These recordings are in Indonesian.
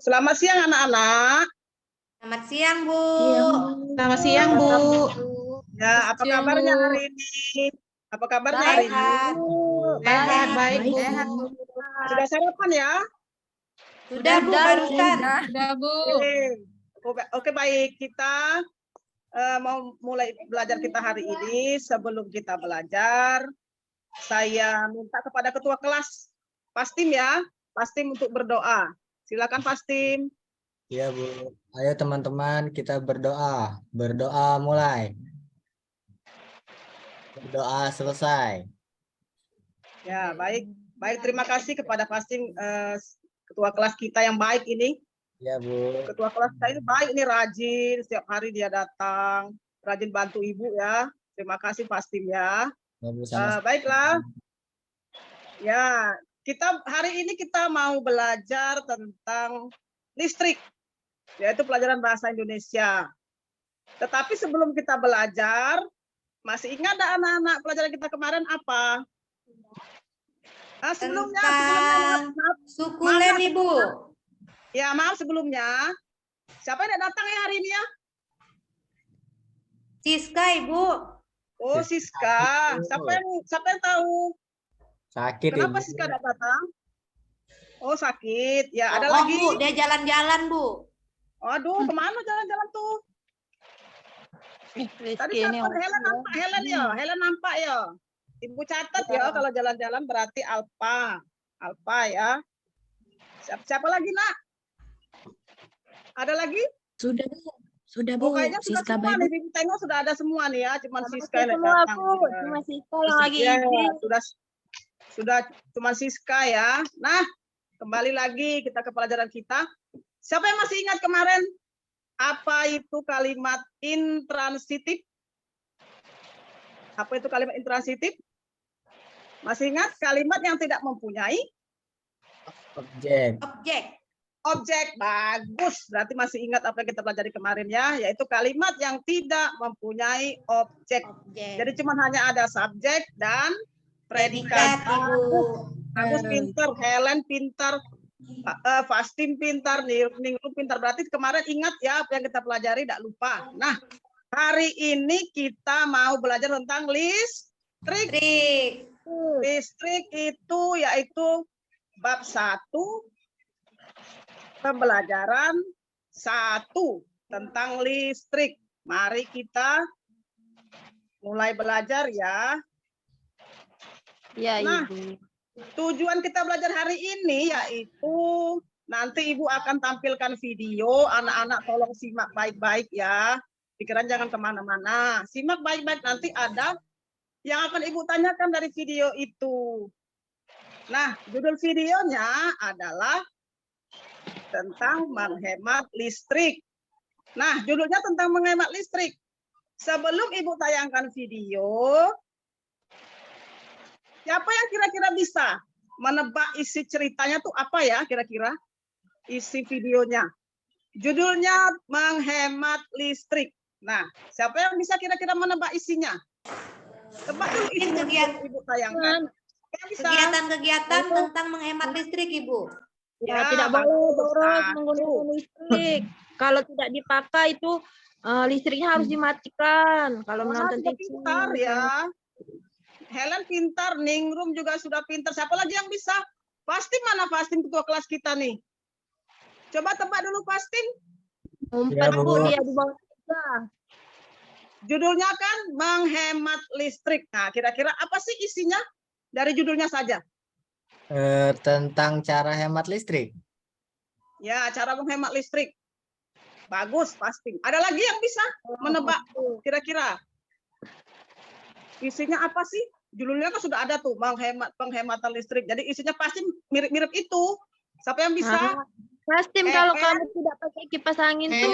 Selamat siang anak-anak. Selamat siang, Bu. Selamat siang, Bu. Ya, apa Siang, kabarnya Bu. hari ini? Apa kabarnya hari ini? Sehat. Baik, Bu. Sehat, Bu. Sudah sarapan ya? Sudah, Bu, barusan. Sudah, Bu. Oke, baik. Kita mau mulai belajar kita hari ini. Sebelum kita belajar, saya minta kepada ketua kelas Pastim ya, Pastim untuk berdoa. Silakan Pastim. Iya, Bu. Ayo teman-teman kita berdoa. Berdoa mulai. Berdoa selesai. Ya, baik. Baik, terima kasih kepada Pastim ketua kelas kita yang baik ini. Iya, Bu. Ketua kelas kita ini baik, ini rajin, setiap hari dia datang, rajin bantu Ibu ya. Terima kasih Pastim ya. Ya, Bu, sama-sama. Baiklah. Ya, hari ini kita mau belajar tentang listrik, yaitu pelajaran bahasa Indonesia. Tetapi sebelum kita belajar, masih ingat ada anak-anak pelajaran kita kemarin apa? Sebelumnya, Tentang sukulen, Ibu. Ya, maaf sebelumnya. Siapa yang datang ya hari ini ya? Siska, Ibu. Oh, Siska. Siapa yang tahu? Sakit, Kenapa Ibu. Siska tidak datang? Oh, sakit. Ya, ada Oh, lagi. Bu, dia jalan-jalan, Bu. Aduh, kemana jalan-jalan tuh? Tadi siapa? Helen nampak, Helen nampak ya. Ibu catat ya, kalau jalan-jalan berarti Alfa. Alfa ya. Siapa lagi, Nak? Ada lagi? Sudah Oh, Bu. kayaknya sudah Siska semua baik. nih. Ibu tengok sudah ada semua nih ya. Cuman Siska yang Semua datang. Bu, cuma Siska yang lagi Ya, izin. sudah cuma Siska ya. Nah, kembali lagi kita ke pelajaran kita. Siapa yang masih ingat kemarin apa itu kalimat intransitif? Apa itu kalimat intransitif? Masih ingat kalimat yang tidak mempunyai Objek. objek? Bagus. Berarti masih ingat apa yang kita pelajari kemarin ya, yaitu kalimat yang tidak mempunyai objek. Jadi cuma hanya ada subjek dan predikat. Predikat, Ibu. Bagus, pintar. Helen pintar. Pastim pintar, Ningrum pintar. Berarti kemarin ingat ya apa yang kita pelajari, tidak lupa. Nah, hari ini kita mau belajar tentang listrik. Listrik itu yaitu bab 1, pembelajaran 1 tentang listrik. Mari kita mulai belajar ya. Ya, Nah, Ibu. tujuan kita belajar hari ini yaitu nanti Ibu akan tampilkan video. Anak-anak tolong simak baik-baik ya. Pikiran jangan kemana-mana. Simak baik-baik, nanti ada yang akan Ibu tanyakan dari video itu. Nah, judul videonya adalah tentang menghemat listrik. Nah, judulnya tentang menghemat listrik. Sebelum Ibu tayangkan video, siapa yang kira-kira bisa menebak isi ceritanya tuh apa ya kira-kira? Isi videonya. Judulnya menghemat listrik. Nah, siapa yang bisa kira-kira menebak isinya? Tebak dulu isinya sebelum Ibu tayangkan. Yang bisa. Kegiatan-kegiatan tentang menghemat listrik, Ibu. Ya, tidak boleh boros menggunakan listrik. Kalau tidak dipakai itu listriknya harus dimatikan. Kalau menonton TV. Pintar ya. Helen pintar, Ningrum juga sudah pintar. Siapa lagi yang bisa? Pastim mana Pastim ketua kelas kita nih? Coba tebak dulu Pastim. Ya, Bu. Dia di bawah kita. Judulnya kan menghemat listrik. Nah, kira-kira apa sih isinya? Dari judulnya saja. Tentang cara hemat listrik. Ya, cara menghemat listrik. Bagus, pasti. Ada lagi yang bisa menebak kira-kira? Isinya apa sih? Judulnya kan sudah ada tuh, penghematan listrik. Jadi isinya pasti mirip-mirip itu. Siapa yang bisa? Pastim kalau kamu tidak pakai kipas angin tuh.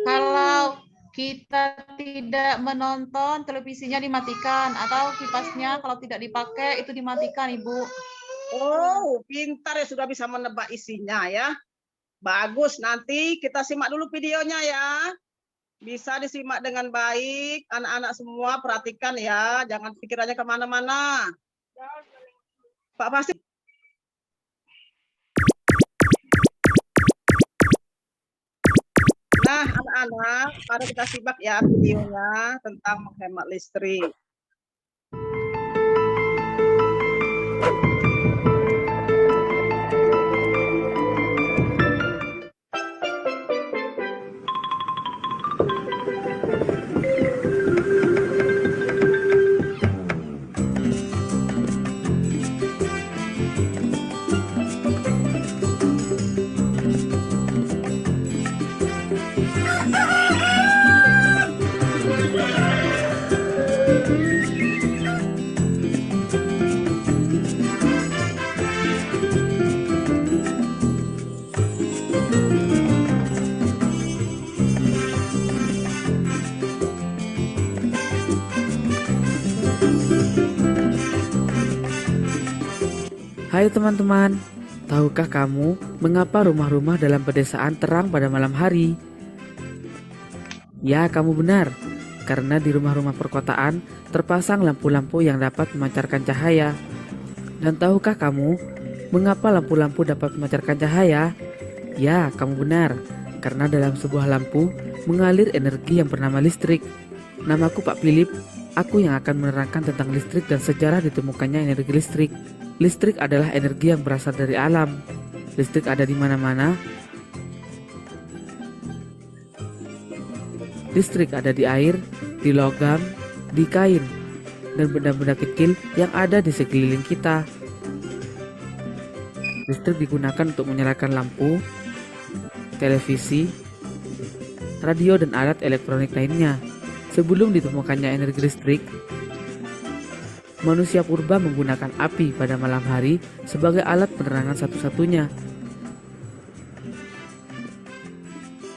Kalau kita tidak menonton, televisinya dimatikan, atau kipasnya kalau tidak dipakai itu dimatikan, Ibu. Oh, pintar ya, sudah bisa menebak isinya ya. Bagus, nanti kita simak dulu videonya ya. Bisa disimak dengan baik, anak-anak semua perhatikan ya, jangan pikirannya kemana-mana. Pak Pastim. anak-anak, mari kita simak ya videonya tentang menghemat listrik. Hai teman-teman, tahukah kamu mengapa rumah-rumah dalam pedesaan terang pada malam hari? Ya, kamu benar, karena di rumah-rumah perkotaan terpasang lampu-lampu yang dapat memancarkan cahaya. Dan tahukah kamu mengapa lampu-lampu dapat memancarkan cahaya? Ya, kamu benar, karena dalam sebuah lampu mengalir energi yang bernama listrik. Namaku Pak Philip, aku yang akan menerangkan tentang listrik dan sejarah ditemukannya energi listrik. Listrik adalah energi yang berasal dari alam. Listrik ada di mana-mana. Listrik ada di air, di logam, di kain, dan benda-benda kecil yang ada di sekeliling kita. Listrik digunakan untuk menyalakan lampu, televisi, radio, dan alat elektronik lainnya. Sebelum ditemukannya energi listrik, manusia purba menggunakan api pada malam hari sebagai alat penerangan satu-satunya.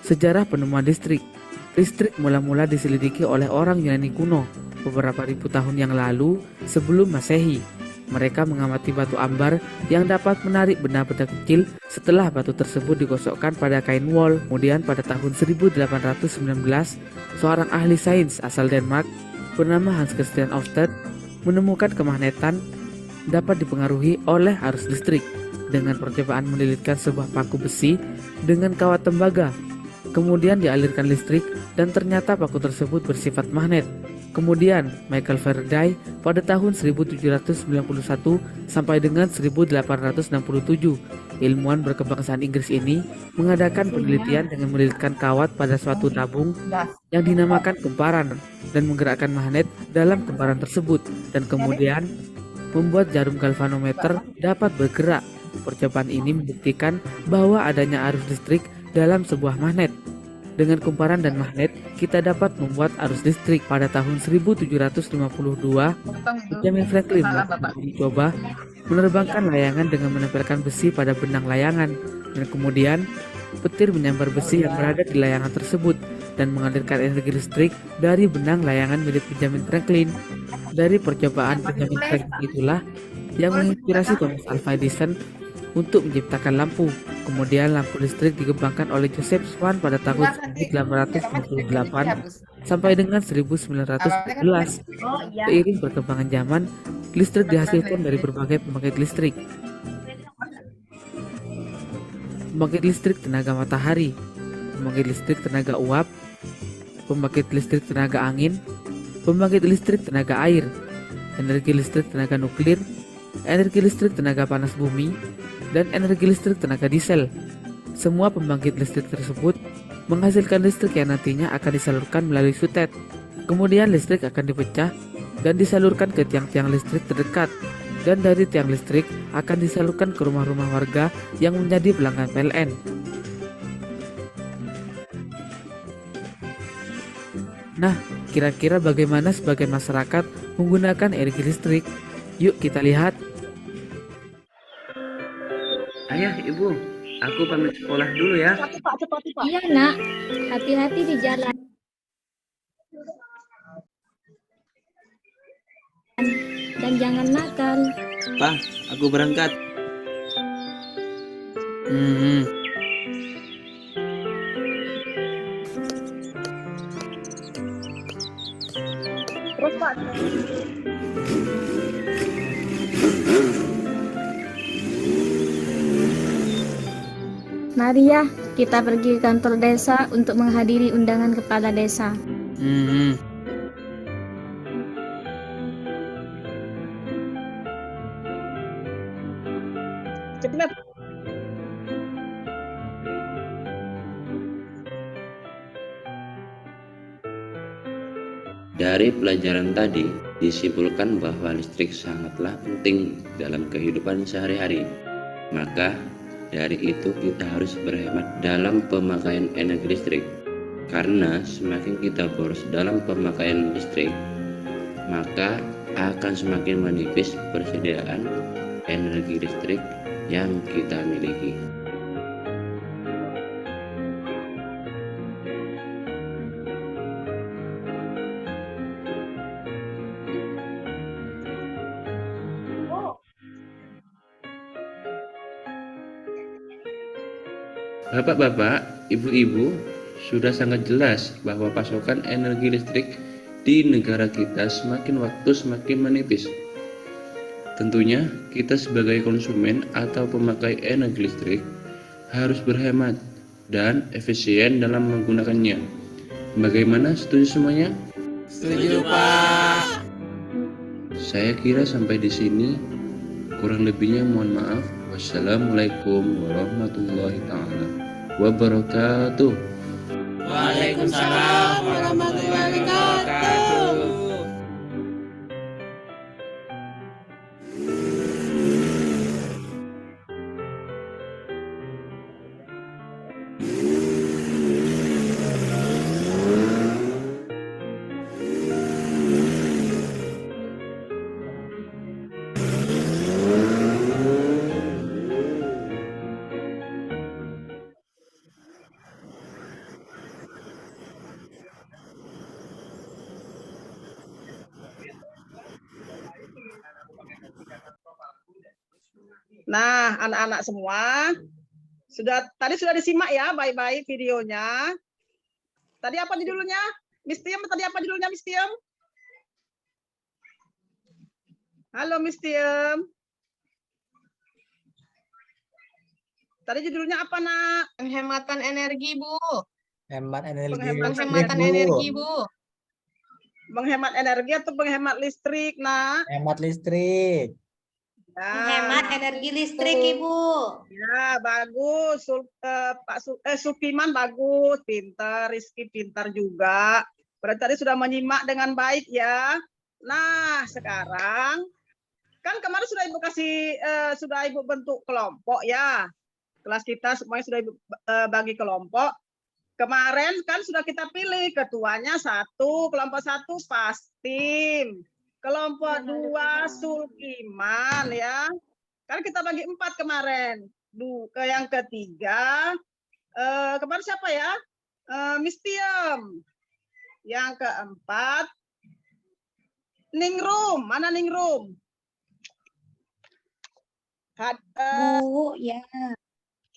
Sejarah penemuan listrik. Listrik mula-mula diselidiki oleh orang Yunani kuno beberapa ribu tahun yang lalu sebelum Masehi. Mereka mengamati batu ambar yang dapat menarik benda-benda kecil setelah batu tersebut digosokkan pada kain wol. Kemudian pada tahun 1819, seorang ahli sains asal Denmark bernama Hans Christian Ørsted menemukan kemagnetan dapat dipengaruhi oleh arus listrik dengan percobaan melilitkan sebuah paku besi dengan kawat tembaga. Kemudian dialirkan listrik dan ternyata paku tersebut bersifat magnet. Kemudian Michael Faraday pada tahun 1791 sampai dengan 1867, ilmuwan berkebangsaan Inggris ini mengadakan penelitian dengan melilitkan kawat pada suatu tabung yang dinamakan kemparan dan menggerakkan magnet dalam kemparan tersebut, dan kemudian membuat jarum galvanometer dapat bergerak. Percobaan ini membuktikan bahwa adanya arus listrik dalam sebuah magnet. Dengan kumparan dan magnet, kita dapat membuat arus listrik. Pada tahun 1752, Benjamin Franklin mencoba menerbangkan layangan dengan menempelkan besi pada benang layangan, dan kemudian petir menyambar besi yang berada di layangan tersebut dan mengalirkan energi listrik dari benang layangan milik Benjamin Franklin. Dari percobaan Benjamin Franklin itulah yang menginspirasi Thomas Alva Edison untuk menciptakan lampu. Kemudian lampu listrik dikembangkan oleh Joseph Swan pada tahun 1858 sampai dengan 1911. Seiring perkembangan zaman, listrik dihasilkan dari berbagai pembangkit listrik. Pembangkit listrik tenaga matahari, pembangkit listrik tenaga uap, pembangkit listrik tenaga angin, pembangkit listrik tenaga air, energi listrik tenaga nuklir, energi listrik tenaga panas bumi, dan energi listrik tenaga diesel. Semua pembangkit listrik tersebut menghasilkan listrik yang nantinya akan disalurkan melalui sutet. Kemudian listrik akan dipecah dan disalurkan ke tiang-tiang listrik terdekat, dan dari tiang listrik akan disalurkan ke rumah-rumah warga yang menjadi pelanggan PLN. Nah, kira-kira bagaimana sebagian masyarakat menggunakan energi listrik? Yuk kita lihat. Ayah, Ibu, aku pamit sekolah dulu ya. Cepat. Iya nak, hati-hati di jalan. Dan jangan nakal. Pak, aku berangkat. Terus Pak. Mari ya, kita pergi ke kantor desa untuk menghadiri undangan kepala desa. Cepat. Dari pelajaran tadi, disimpulkan bahwa listrik sangatlah penting dalam kehidupan sehari-hari. Maka, dari itu kita harus berhemat dalam pemakaian energi listrik. Karena semakin kita boros dalam pemakaian listrik, maka akan semakin menipis persediaan energi listrik yang kita miliki. Bapak-bapak, ibu-ibu, sudah sangat jelas bahwa pasokan energi listrik di negara kita semakin waktu semakin menipis. Tentunya kita sebagai konsumen atau pemakai energi listrik harus berhemat dan efisien dalam menggunakannya. Bagaimana, setuju semuanya? Setuju, Pak. Saya kira sampai di sini. Kurang lebihnya mohon maaf. Wassalamualaikum warahmatullahi taala wabarakatuh. Waalaikumsalam warahmatullahi wabarakatuh. Nah, anak-anak semua, tadi sudah disimak ya baik-baik videonya. Tadi apa judulnya? Miss Tiem, tadi apa judulnya Miss Tiem? Halo Miss Tiem. Tadi judulnya apa, Nak? Penghematan energi, Bu. Hemat energi Penghematan listrik, Bu. energi, Bu. Menghemat energi atau menghemat listrik, Nak? Hemat listrik. Menghemat energi listrik, Ibu. Ya, bagus. Pak Sukiman bagus, pintar. Rizky pintar juga. Berarti tadi sudah menyimak dengan baik ya. Nah, sekarang kan kemarin sudah Ibu sudah Ibu bentuk kelompok ya. Kelas kita semuanya sudah Ibu bagi kelompok. Kemarin kan sudah kita pilih ketuanya satu, kelompok satu Pastim. Kelompok 2 Sulkiman ya. Kan kita bagi 4 kemarin. Yang ketiga kemarin siapa ya? Miss Tiem. Yang keempat Ningrum. Mana Ningrum? Bu, ya.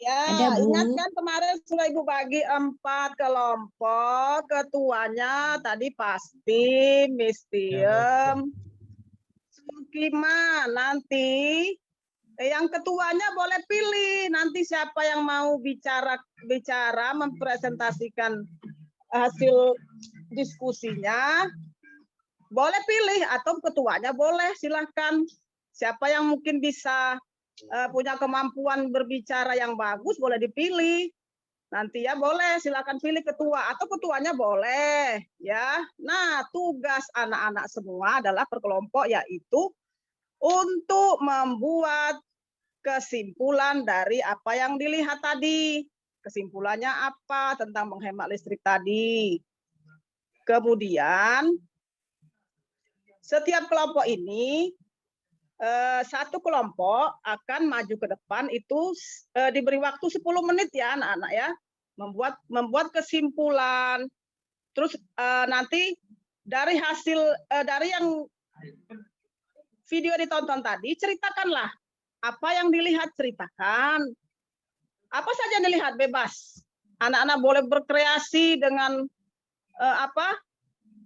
Ya, Ada, Bu. ingat kan kemarin sudah Ibu bagi 4 kelompok, ketuanya tadi pasti Miss Tiem, Sukiman. Nanti yang ketuanya boleh pilih nanti siapa yang mau bicara mempresentasikan hasil diskusinya, boleh pilih atau ketuanya boleh silahkan. Siapa yang mungkin bisa punya kemampuan berbicara yang bagus boleh dipilih. Nanti ya boleh silakan pilih ketua atau ketuanya boleh ya. Nah, tugas anak-anak semua adalah per kelompok yaitu untuk membuat kesimpulan dari apa yang dilihat tadi. Kesimpulannya apa tentang menghemat listrik tadi. Kemudian setiap kelompok ini satu kelompok akan maju ke depan itu diberi waktu 10 menit ya anak-anak ya, membuat kesimpulan. Terus nanti dari hasil dari yang video ditonton tadi, ceritakanlah apa yang dilihat, ceritakan apa saja yang dilihat, bebas. Anak-anak boleh berkreasi dengan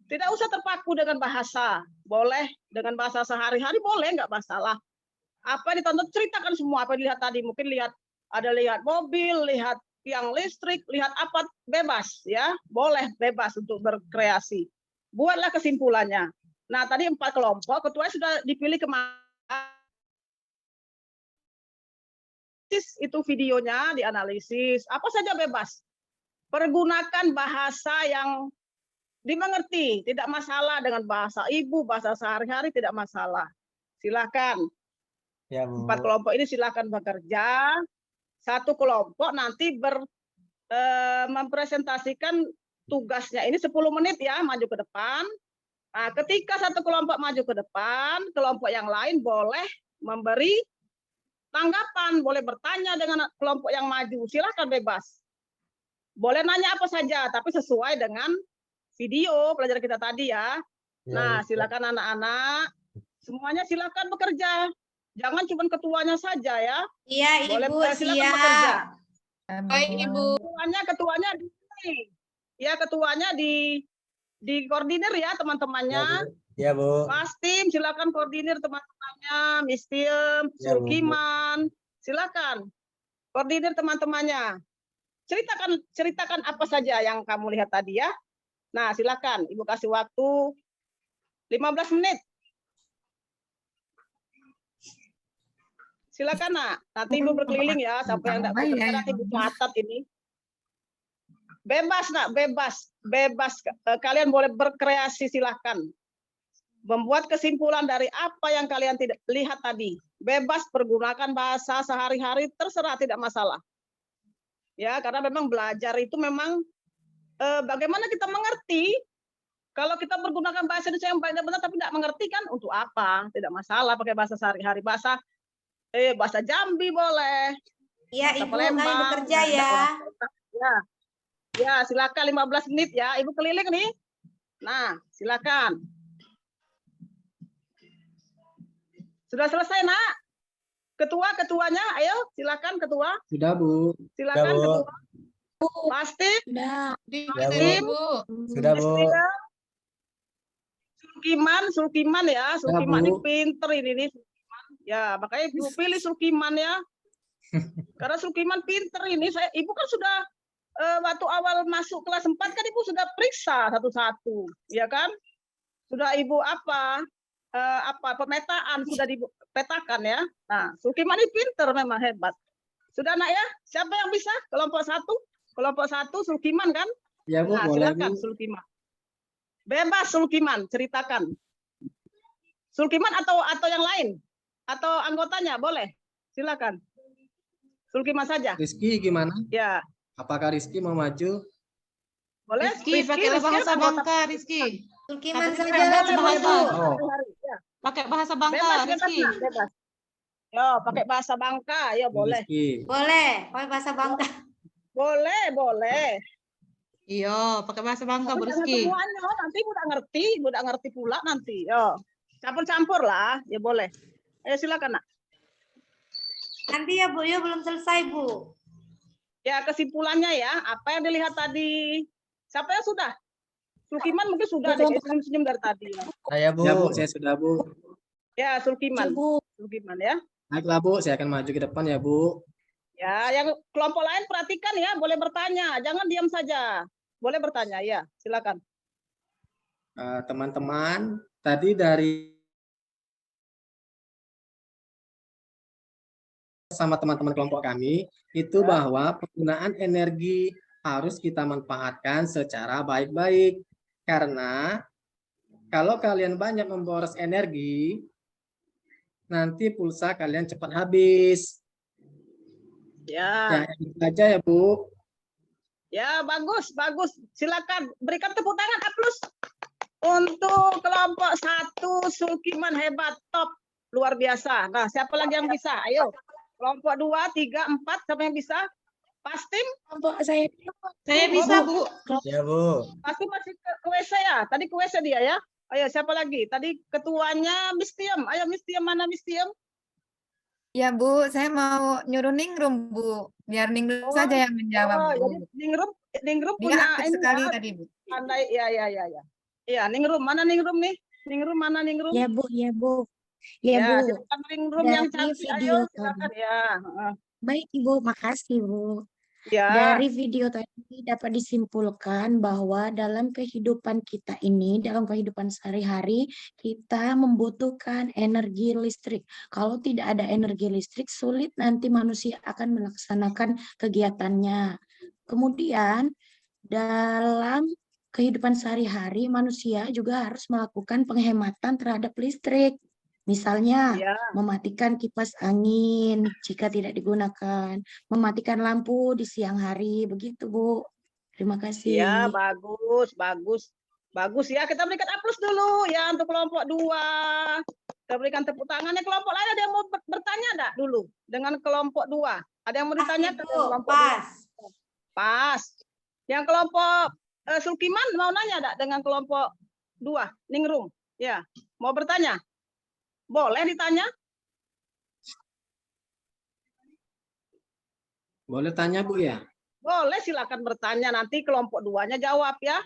tidak usah terpaku dengan bahasa, boleh dengan bahasa sehari-hari boleh, nggak masalah. Apa yang ditonton ceritakan semua apa yang dilihat tadi. Mungkin lihat mobil, lihat tiang listrik, lihat apa, bebas ya, boleh bebas untuk berkreasi. Buatlah kesimpulannya. Nah, tadi 4 kelompok, ketua sudah dipilih kemarin. Itu videonya dianalisis, apa saja bebas. Pergunakan bahasa yang dimengerti, tidak masalah dengan bahasa ibu, bahasa sehari-hari tidak masalah. Silakan. Ya, Bu. 4 kelompok ini silakan bekerja. 1 kelompok nanti mempresentasikan tugasnya ini 10 menit ya, maju ke depan. Nah, ketika 1 kelompok maju ke depan, kelompok yang lain boleh memberi tanggapan, boleh bertanya dengan kelompok yang maju. Silakan bebas. Boleh nanya apa saja, tapi sesuai dengan video pelajaran kita tadi ya. Nah, silakan anak-anak. Semuanya silakan bekerja. Jangan cuma ketuanya saja ya. Iya, Boleh Ibu, silakan bekerja. siap. Baik, Ibu. Ketuanya di sini. Ya, ketuanya di koordinir ya teman-temannya. Ya, Bu. Pas tim silakan koordinir teman-temannya, Miss Tim, Ya, Bu. Sulkiman, silakan koordinir teman-temannya. Ceritakan apa saja yang kamu lihat tadi ya. Nah, silakan Ibu kasih waktu 15 menit. Silakan Nak, nanti Ibu berkeliling ya, sampai yang tidak bekerja nanti Ibu catat ini. Bebas Nak, bebas. Kalian boleh berkreasi, silakan. Membuat kesimpulan dari apa yang kalian tidak lihat tadi. Bebas pergunakan bahasa sehari-hari, terserah, tidak masalah. Ya, karena memang belajar itu memang bagaimana kita mengerti. Kalau kita pergunakan bahasa Indonesia yang baik dan benar tapi tidak mengerti kan untuk apa? Tidak masalah pakai bahasa sehari-hari. Bahasa Jambi boleh. Iya, bahasa Ibu, kami Palembang. bekerja ya. Ya, silakan 15 menit ya. Ibu keliling nih. Nah, silakan. Sudah selesai, Nak? Ketuanya, ayo silakan ketua. Sudah, Bu. Silakan Bu. ketua. Pasti. Sudah. Ya, Bu. Ibu. Sudah, Bu. Sulkiman ya. Sulkiman Bu. ini pinter ini nih. Sulkiman. Ya, makanya Ibu pilih Sulkiman ya. Karena Sulkiman pinter ini. Ibu kan sudah waktu awal masuk kelas 4 kan Ibu sudah periksa satu-satu, ya kan? Sudah Ibu pemetaan sudah dipetakan ya. Nah, Sulkiman ini pinter memang hebat. Sudah Nak ya? Siapa yang bisa? Kelompok 1? Kelompok 1 Sulkiman kan? Ya, Bu, Nah, boleh, silakan Bu. Sulkiman. Bebas Sulkiman, ceritakan. Sulkiman atau yang lain? Atau anggotanya boleh? Silakan. Sulkiman saja. Rizky gimana? Ya. Apakah Rizky mau maju? Boleh? Rizky, pakailah bahasa Bangka, Rizky. Sulkiman Tapi saja kita boleh, bahasa. Bu. Oh, Ya. Pakai bahasa Bangka, Bebas, Rizky. Nak, bebas. Yo, pakai bahasa Bangka, ya boleh. Rizky. Boleh, pakai bahasa Bangka. Boleh. Iya, pakai bahasa Bangka, Bu Tapi jangan Rizky. semuanya, nanti udah ngerti pula nanti. Yo, campur-campur lah, ya boleh. Ayo silakan Nak. Nanti ya, Bu, ya belum selesai, Bu. Ya kesimpulannya ya, apa yang dilihat tadi? Siapa yang sudah? Sulkiman mungkin sudah deh, senyum-senyum dari tadi. Saya, Bu. Ya, Bu, saya sudah, Bu. Ya, Sulkiman. Sulkiman ya. Baiklah, Bu, saya akan maju ke depan ya, Bu. Ya, yang kelompok lain perhatikan ya, boleh bertanya, jangan diam saja. Boleh bertanya, ya, silakan. Teman-teman, tadi dari sama teman-teman kelompok kami, itu bahwa penggunaan energi harus kita manfaatkan secara baik-baik. Karena kalau kalian banyak memboros energi, nanti pulsa kalian cepat habis. Ya. Ya, itu saja ya, Bu. Ya, bagus. Silakan berikan tepuk tangan A+ untuk kelompok 1 Sulkiman hebat, top, luar biasa. Nah, siapa lagi yang bisa? Ayo. Kelompok 2, 3, 4, siapa yang bisa? Pas tim? Kelompok saya. Saya bisa, Bu. Ya, Bu. Pasti masih ke WC ya? Tadi ke WC dia ya? Ayo, siapa lagi? Tadi ketuanya Miss Tiem. Ayo, Miss Tiem, mana Miss Tiem? Ya Bu, saya mau nyuruh Ningrum Bu, biar Ningrum saja yang menjawab Bu. Jadi Ningrum Dia punya aktif sekali tadi Bu. Pandai, ya. Iya, Ningrum, mana Ningrum nih? Ningrum, mana Ningrum? Ya, Bu. Ya, Bu. Ya, Bu. Silakan Ningrum yang Dari cantik, video ayo silakan ya. Baik, Ibu. Makasih, Bu. Ya. Dari video tadi dapat disimpulkan bahwa dalam kehidupan kita ini, dalam kehidupan sehari-hari, kita membutuhkan energi listrik. Kalau tidak ada energi listrik, sulit nanti manusia akan melaksanakan kegiatannya. Kemudian, dalam kehidupan sehari-hari, manusia juga harus melakukan penghematan terhadap listrik. Misalnya, Ya. mematikan kipas angin jika tidak digunakan, mematikan lampu di siang hari, begitu Bu. Terima kasih. Ya, bagus, bagus. Bagus ya, kita berikan aplaus dulu ya untuk kelompok 2. Kita berikan tepuk tangannya. Kelompok lain ada yang mau bertanya enggak dulu dengan kelompok 2? Ada yang mau ditanyakan dengan kelompok 2? Pas. Pas. Yang kelompok Sulkiman mau nanya enggak dengan kelompok 2? Ningrum. Ya, mau bertanya? Boleh ditanya? Boleh tanya Bu ya? Boleh, silakan bertanya. Nanti kelompok 2-nya jawab ya.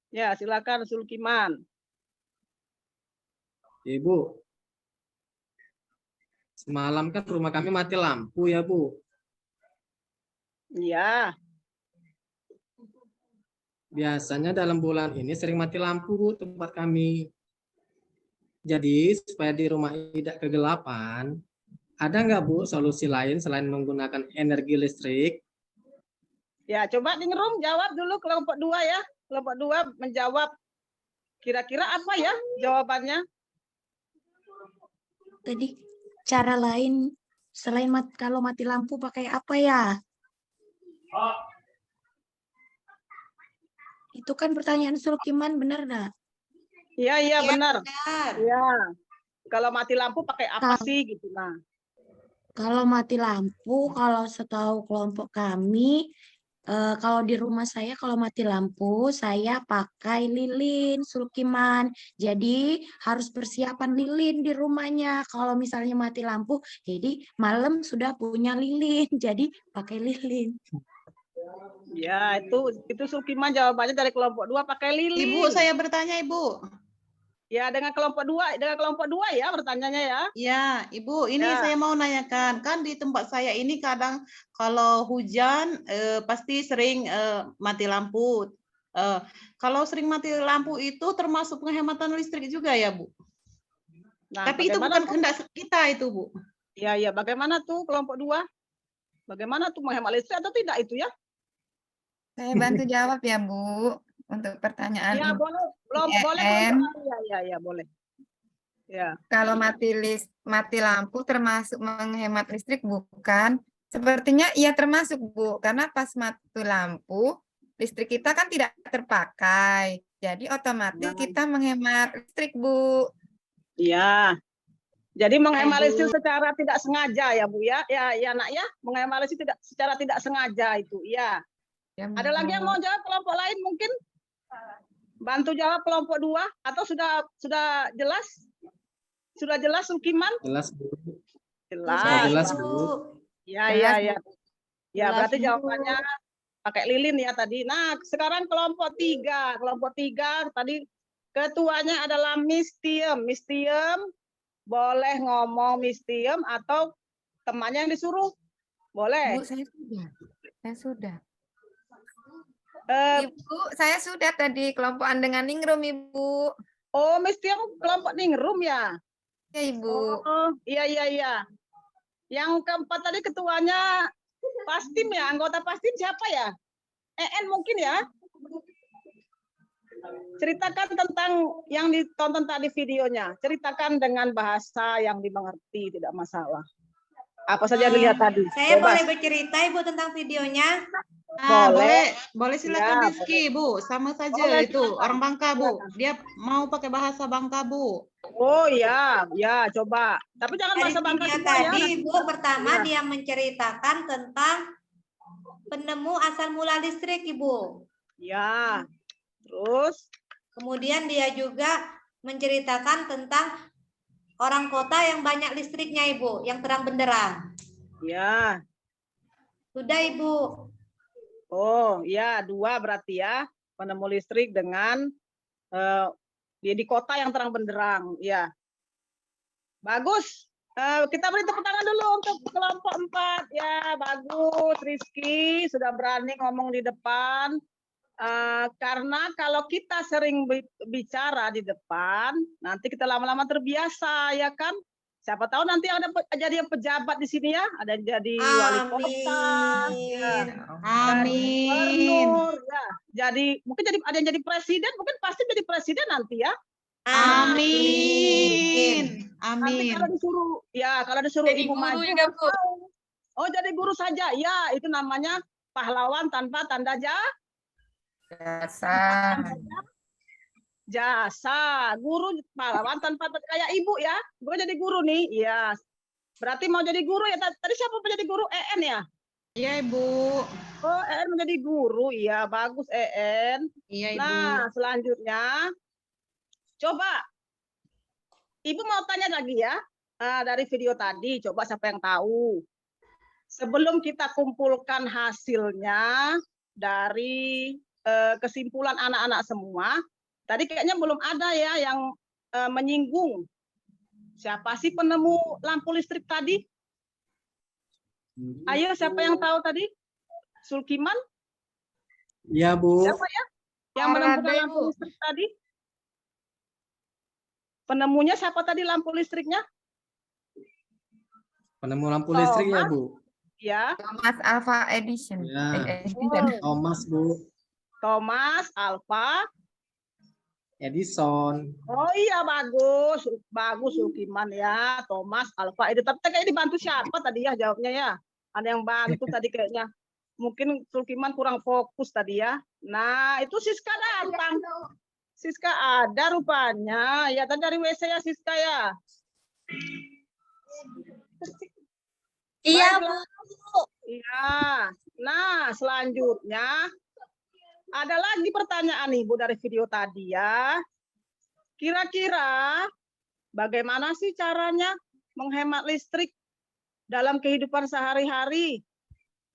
Ya, silakan Sulkiman. Ibu, semalam kan rumah kami mati lampu ya Bu. Iya. Biasanya dalam bulan ini sering mati lampu Bu, tempat kami. Jadi supaya di rumah tidak kegelapan, ada nggak Bu solusi lain selain menggunakan energi listrik? Ya, coba Ningrum jawab dulu kelompok 2 ya. Kelompok 2 menjawab kira-kira apa ya jawabannya? Tadi cara lain selain kalau mati lampu pakai apa ya? Itu kan pertanyaan Sulkiman, benar nggak? Iya, iya benar. Benar. Iya. Kalau mati lampu pakai apa sih gitu nah. Kalau mati lampu, kalau setahu kelompok kami, kalau di rumah saya kalau mati lampu, saya pakai lilin, Sulkiman. Jadi harus persiapan lilin di rumahnya. Kalau misalnya mati lampu, jadi malam sudah punya lilin, jadi pakai lilin. Ya, itu Sulkiman jawabannya dari kelompok 2 pakai lilin. Ibu, saya bertanya, Ibu. Ya, dengan kelompok 2 ya bertanyanya ya. Ya, Ibu, ini Ya. saya mau nanyakan, kan di tempat saya ini kadang kalau hujan pasti sering mati lampu. Kalau sering mati lampu itu termasuk penghematan listrik juga ya, Bu? Nah, Tapi itu bagaimana bukan tuh? kehendak kita itu, Bu. Ya, ya, bagaimana tuh kelompok 2? Bagaimana tuh menghemat listrik atau tidak itu ya? Saya bantu jawab ya Bu untuk pertanyaan Ya, Ibu boleh. Boleh IEM. kelompok ya, boleh. Ya. Kalau mati lampu termasuk menghemat listrik bukan? Sepertinya iya termasuk Bu, karena pas mati lampu listrik kita kan tidak terpakai. Jadi otomatis kita menghemat listrik Bu. Iya. Jadi menghemat Ibu. listrik secara tidak sengaja ya Bu ya. Ya Nak ya, menghemat listrik secara tidak sengaja itu. Iya. Ya, Ada lagi yang mau jawab kelompok lain mungkin? Bantu jawab kelompok 2 atau sudah jelas? Sudah jelas Sulkiman? Jelas Bu. Jelas. Jelas Bu. Ya, Jelas, ya. Bu. Ya, Jelas, berarti Bu. jawabannya pakai lilin ya tadi. Nah, sekarang kelompok 3. Kelompok 3 tadi ketuanya adalah Mistium. Mistium boleh ngomong Mistium atau temannya yang disuruh. Boleh. Bu, saya sudah. Saya sudah. Eh, Ibu, saya sudah tadi kelompokan dengan Ningrum, Ibu. oh, Mistium kelompok Ningrum ya? Ya, Ibu. Oh, iya. Yang keempat tadi ketuanya Pastim ya, anggota Pastim siapa ya? EN mungkin ya? Ceritakan tentang yang ditonton tadi videonya. Ceritakan dengan bahasa yang dimengerti, tidak masalah. Apa saja yang dilihat tadi. Saya Bebas. boleh bercerita Ibu tentang videonya? Boleh silakan Ya, Rizky, Bu. Sama saja Boleh, itu silakan. orang Bangka, Bu. Dia mau pakai bahasa Bangka, Bu. Oh ya, coba. Tapi jangan Dari bahasa Bangka video semua ya. tadi Ibu pertama Ya. dia menceritakan tentang penemu asal mula listrik Ibu. Ya. Terus Kemudian dia juga menceritakan tentang orang kota yang banyak listriknya Ibu, yang terang benderang. ya. Sudah Ibu. Oh, ya, 2 berarti ya. Penemu listrik dengan dia di kota yang terang benderang, ya. Bagus. Kita beri tepuk tangan dulu untuk kelompok 4. Ya, bagus. Rizky sudah berani ngomong di depan. Karena kalau kita sering bicara di depan, nanti kita lama-lama terbiasa, ya kan? Siapa tahu nanti ada jadi pejabat di sini ya, ada yang jadi wali kota, ya, jadi gubernur, ya. Jadi mungkin ada yang jadi presiden, mungkin pasti jadi presiden nanti ya. Amin. Nanti kalau disuruh Jadi ibu guru maju, juga, Bu. oh jadi guru saja, ya itu namanya pahlawan tanpa tanda jasa. Guru pahlawan tanpa kayak ibu ya, bukan jadi guru nih, iya. Berarti mau jadi guru ya? Tadi siapa mau jadi guru? EN ya? Iya, Ibu. Oh, EN menjadi guru, iya bagus EN. Iya, Ibu. Nah, selanjutnya, coba Ibu mau tanya lagi ya, dari video tadi, coba siapa yang tahu. Sebelum kita kumpulkan hasilnya dari kesimpulan anak-anak semua, tadi kayaknya belum ada ya yang menyinggung. Siapa sih penemu lampu listrik tadi? Ayo, siapa yang tahu tadi? Sulkiman? Iya, Bu. Siapa ya? Yang menemukan lampu listrik tadi? Penemunya siapa tadi lampu listriknya? Penemu lampu listrik ya, Bu? Ya. Thomas Alva Edison. Ya. Oh. Thomas, Bu. Thomas Alva Edison. Oh iya, bagus Sulkiman ya, Thomas Alva Edison. Tapi kayaknya dibantu siapa tadi ya jawabnya ya? Ada yang bantu tadi kayaknya. Mungkin Sulkiman kurang fokus tadi ya. Nah, itu Siska datang. Siska ada rupanya. Ya, tadi dari WC ya Siska ya. Iya, Bu. Iya. Nah, selanjutnya ada lagi pertanyaan Ibu dari video tadi ya. Kira-kira bagaimana sih caranya menghemat listrik dalam kehidupan sehari-hari?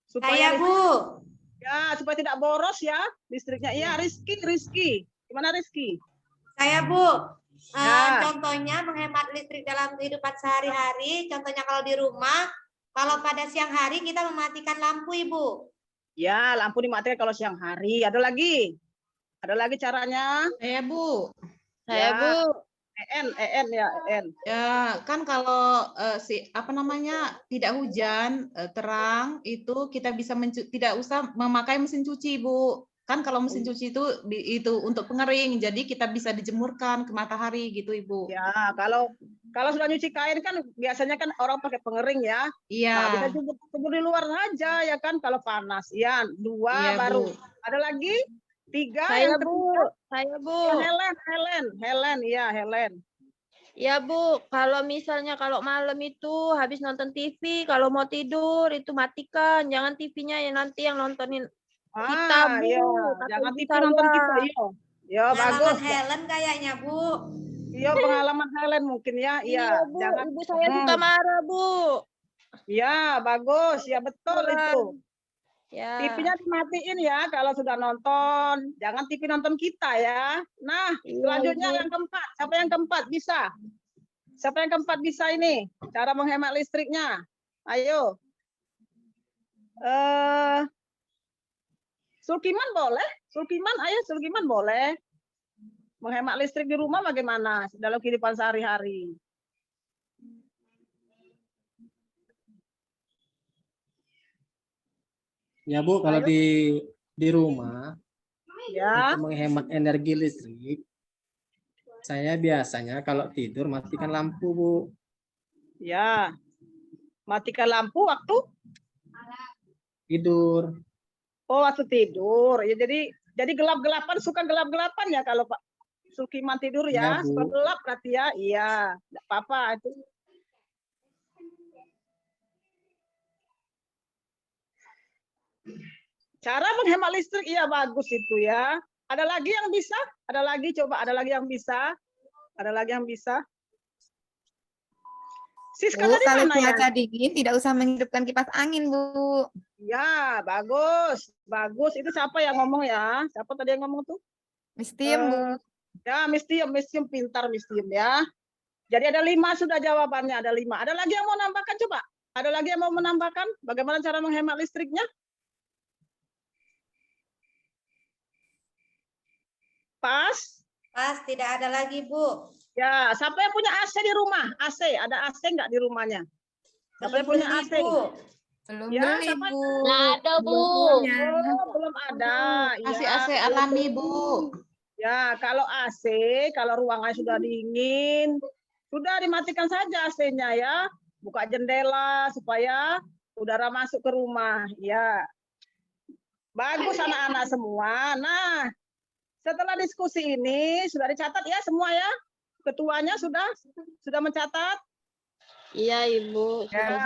Saya, Bu. Ya, supaya tidak boros ya listriknya. Iya, Rizky. Gimana Rizky? Saya, Bu. Ya. Contohnya menghemat listrik dalam kehidupan sehari-hari. Contohnya kalau di rumah, kalau pada siang hari kita mematikan lampu, Ibu. Ya, lampu dimatikan kalau siang hari. Ada lagi? Ada lagi caranya? Saya, Bu. Saya, Bu. EN. Ya, kan kalau tidak hujan, terang, itu kita bisa tidak usah memakai mesin cuci, Bu. Kan kalau mesin cuci itu untuk pengering, jadi kita bisa dijemurkan ke matahari gitu, Ibu. Ya, kalau sudah nyuci kain kan biasanya kan orang pakai pengering ya. Iya. Nah, bisa jemur di luar aja ya kan kalau panas. Ya, 2 Iya, baru. Bu. Ada lagi? 3 Saya, yang Bu. ketiga. Saya, Bu. Helen. Ya, Bu, kalau misalnya kalau malam itu habis nonton TV, kalau mau tidur itu matikan, jangan TV-nya ya nanti yang nontonin kita, Bu. Iya. Kata Jangan ibu TV saya. nonton kita, iya. Ya, Pengalaman bagus. Helen kayaknya, Bu. Iya, pengalaman Helen mungkin ya. Iya, Iya, Bu. jangan. Ibu saya suka marah, Bu. Iya, bagus. Ya, betul itu. Ya. TV-nya dimatiin ya kalau sudah nonton. Jangan TV nonton kita ya. Nah, selanjutnya Ibu. yang keempat. Siapa yang keempat bisa? Siapa yang keempat bisa ini? Cara menghemat listriknya. Ayo. Sulkiman boleh? Sulkiman boleh. Menghemat listrik di rumah bagaimana dalam kehidupan sehari-hari? Ya, Bu, kalau di rumah Ya. untuk menghemat energi listrik, saya biasanya kalau tidur matikan lampu, Bu. Ya. Matikan lampu waktu Tidur. Oh, waktu tidur. Ya, jadi gelap-gelapan, suka gelap-gelapan ya kalau Pak Sulkiman tidur ya. Ya, Bu. Suka gelap berarti ya. Iya, enggak apa-apa itu. Cara menghemat listrik iya bagus itu ya. Ada lagi yang bisa? Ada lagi coba, ada lagi yang bisa? Ada lagi yang bisa? Siska Bu, tadi kalau mana ya? cuaca dingin tidak usah menghidupkan kipas angin, Bu. Ya, bagus. Bagus. Itu siapa yang ngomong ya? Siapa tadi yang ngomong tuh? Mistium, Bu. Ya, Mistium pintar Mistium ya. Jadi ada 5 sudah jawabannya, ada 5. Ada lagi yang mau menambahkan coba? Ada lagi yang mau menambahkan bagaimana cara menghemat listriknya? Pas? Pas, tidak ada lagi, Bu. Ya, siapa yang punya AC di rumah? AC, ada AC nggak di rumahnya? Siapa yang punya AC? Belum Ya, beli, siapa? Bu. Nggak ada, Bu. Oh, belum ada. Kasih Ya, AC alami, Bu. ya, kalau AC, kalau ruangannya sudah dingin, sudah dimatikan saja AC-nya ya. Buka jendela supaya udara masuk ke rumah. Ya, bagus anak-anak semua. Nah, setelah diskusi ini sudah dicatat ya semua ya. Ketuanya sudah mencatat. Iya, Ibu. Ya,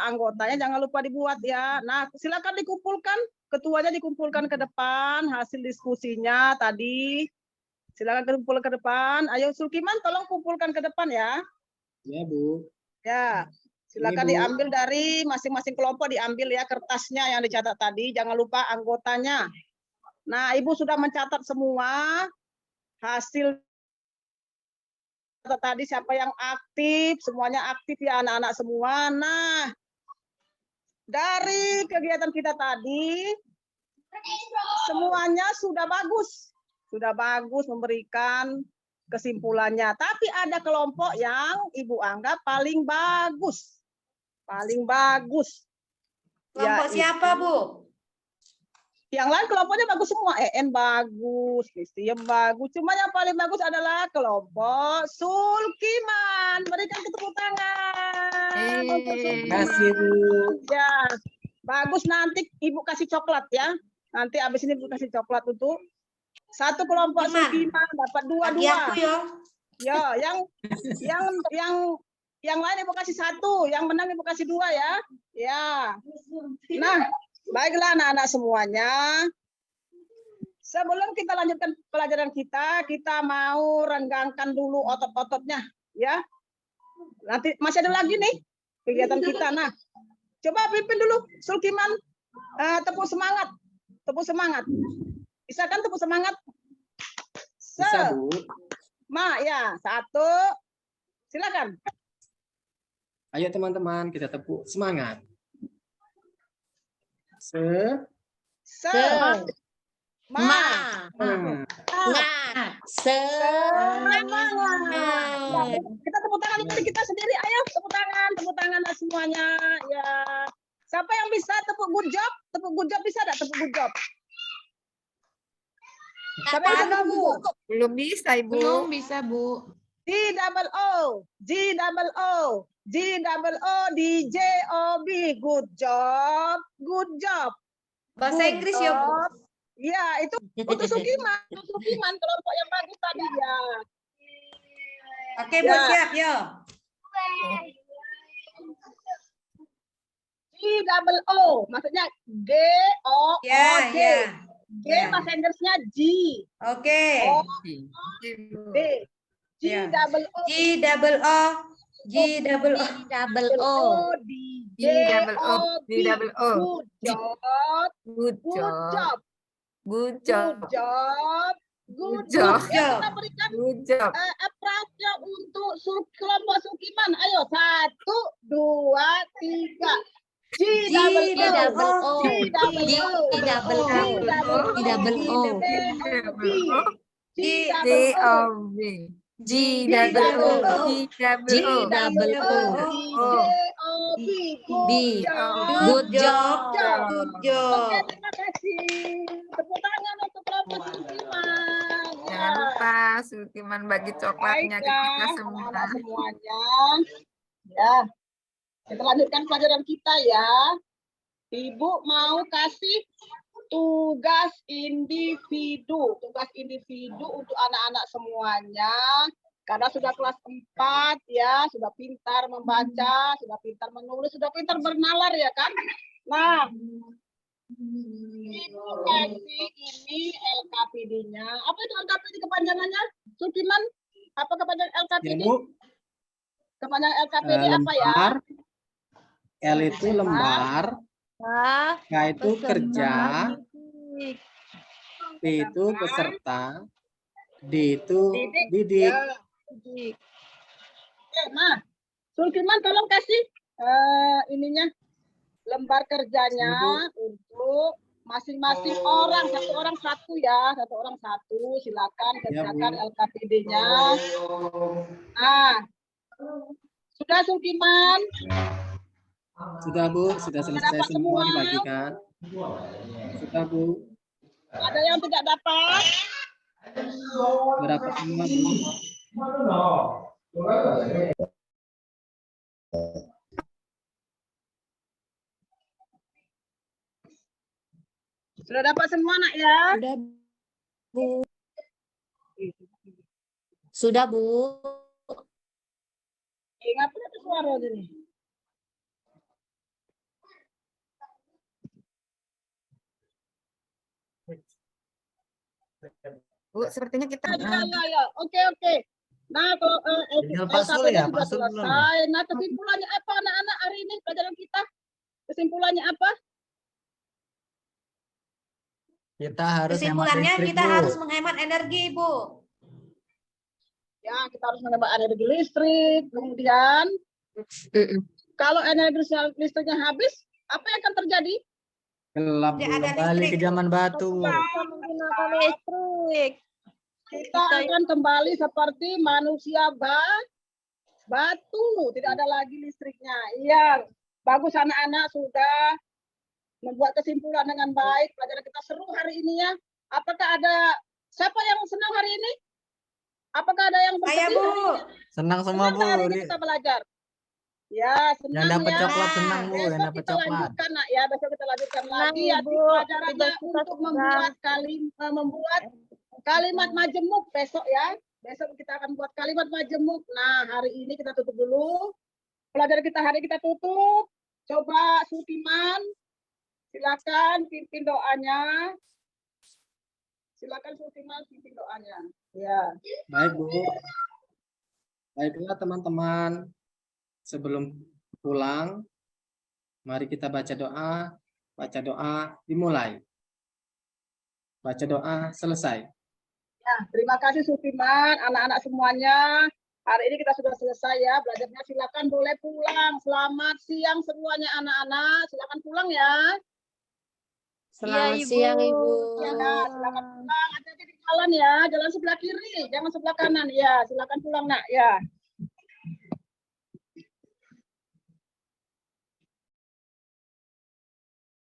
anggotanya jangan lupa dibuat ya. Nah, silakan dikumpulkan, ketuanya dikumpulkan ke depan hasil diskusinya tadi. Silakan kumpul ke depan. Ayo Sulkiman tolong kumpulkan ke depan ya. Ya, Bu. Ya. Silakan Ini, Bu. diambil dari masing-masing kelompok, diambil ya kertasnya yang dicatat tadi, jangan lupa anggotanya. Nah, Ibu sudah mencatat semua hasil tadi, siapa yang aktif, semuanya aktif ya anak-anak semua. Nah, dari kegiatan kita tadi, semuanya sudah bagus memberikan kesimpulannya. Tapi ada kelompok yang Ibu anggap paling bagus. Kelompok siapa, Bu? Yang lain kelompoknya bagus semua. EN bagus, Christian bagus. Cuma yang paling bagus adalah kelompok Sulkiman. Berikan tepuk tangan untuk Terima Sulkiman. kasih, Bu. Ya, bagus, nanti Ibu kasih coklat ya. Nanti abis ini Ibu kasih coklat untuk satu kelompok Sulkiman dapat Bagi aku, yo. Ya, yang lain Ibu kasih 1, yang menang Ibu kasih 2 ya. Ya. Nah, baiklah anak-anak semuanya. Sebelum kita lanjutkan pelajaran kita mau renggangkan dulu otot-ototnya ya. Nanti masih ada lagi nih kegiatan kita. Nah, coba pimpin dulu Sulkiman, tepuk semangat. Bisa kan tepuk semangat? Bisa, Bu. Ya, 1. Silakan. Ayo teman-teman, kita tepuk semangat. Kita tepuk tangan untuk kita sendiri. Ayo tepuk tangan semuanya. Ya. Siapa yang bisa tepuk good job? Tepuk good job bisa enggak tepuk good job? Siapa yang bisa, Bu? Belum bisa, Ibu. Belum bisa, Bu. G-double-O, D-J-O-B. Good job. Bahasa Inggris ya, Bu. Iya, itu untuk Sulkiman. Kelompok yang bagus tadi ya. Oke, Bu, siap, yo. G-double-O, maksudnya G-O-O-G. Ya. G bahasa Inggrisnya G. Oke. D. G-double-O. G-double-O. Good job. Kita berikan applause-nya untuk kelompok Sulkiman. Ayo 1, 2, 3. Good job. Terima kasih. Tepuk tangan untuk kelompok Sulkiman. Jangan lupa Sulkiman bagi coklatnya ke kita semua. Semuanya. Ya. Kita lanjutkan pelajaran kita ya. Ibu mau kasih tugas individu untuk anak-anak semuanya. Karena sudah kelas 4 ya, sudah pintar membaca, sudah pintar menulis, sudah pintar bernalar ya kan? Nah, Ibu kasih ini LKPD-nya. Apa itu LKPD kepanjangannya? Sulkiman, apa kepanjangan LKPD? Ya, Bu. Kepanjangan LKPD apa ya? L itu lembar, K itu kerja, P itu peserta, D itu didik, Oke, nah, Sulkiman tolong kasih ininya lembar kerjanya untuk masing-masing orang, satu ya, satu orang satu, silakan kerjakan LKPD-nya. Nah, sudah Sulkiman? Sudah Bu, sudah selesai semua dibagikan. Sudah Bu. Ada yang tidak dapat? Berapa semua Bu? Sudah dapat semua nak ya? Sudah, Bu. Sudah, Bu. Ngapain ada suara ini? Bu, sepertinya kita Ya. Oke. Nah, kalau Tinggal Pak Sul ya, Pak Sul belum. selesai. Nah, kesimpulannya apa anak-anak hari ini pelajaran kita? Kesimpulannya apa? Kita harus hemat Kesimpulannya listrik, kita Bu. harus menghemat energi, Bu. Ya, kita harus menghemat energi listrik. Kemudian, kalau energi listriknya habis, apa yang akan terjadi? Gelap Bu. Tidak ada Kembali ke listrik. zaman batu. Kita menggunakan listrik. Kita akan kembali seperti manusia batu. Tidak ada lagi listriknya. Iya, bagus anak-anak sudah membuat kesimpulan dengan baik. Pelajaran kita seru hari ini ya. Apakah ada siapa yang senang hari ini? Apakah ada yang Saya, bersedih Bu. hari ini? Senang semua Senang Bu. hari ini kita belajar. Ya, senang Yang dapat ya. coklat senang Bu, yang Besok dapat kita coklat. lanjutkan nak ya. Besok kita lanjutkan Senang, lagi ya. Ibu. Pelajarannya Tugas kita untuk sudah. membuat kalimat majemuk besok ya. Besok kita akan buat kalimat majemuk. Nah, hari ini kita tutup dulu. Pelajaran kita hari ini kita tutup. Coba Sulkiman, silakan pimpin doanya. Silakan Sulkiman pimpin doanya. Ya. Baik Bu. Baiklah teman-teman. Sebelum pulang, mari kita baca doa. Baca doa dimulai. Baca doa selesai. Ya, terima kasih Sulkiman, anak-anak semuanya. Hari ini kita sudah selesai ya belajarnya. Silakan boleh pulang. Selamat siang semuanya anak-anak. Silakan pulang ya. Selamat Ibu. siang, Ibu. Ya, silakan pulang. Hati-hati di jalan ya. Jalan sebelah kiri, jangan sebelah kanan. Ya, silakan pulang nak. Ya.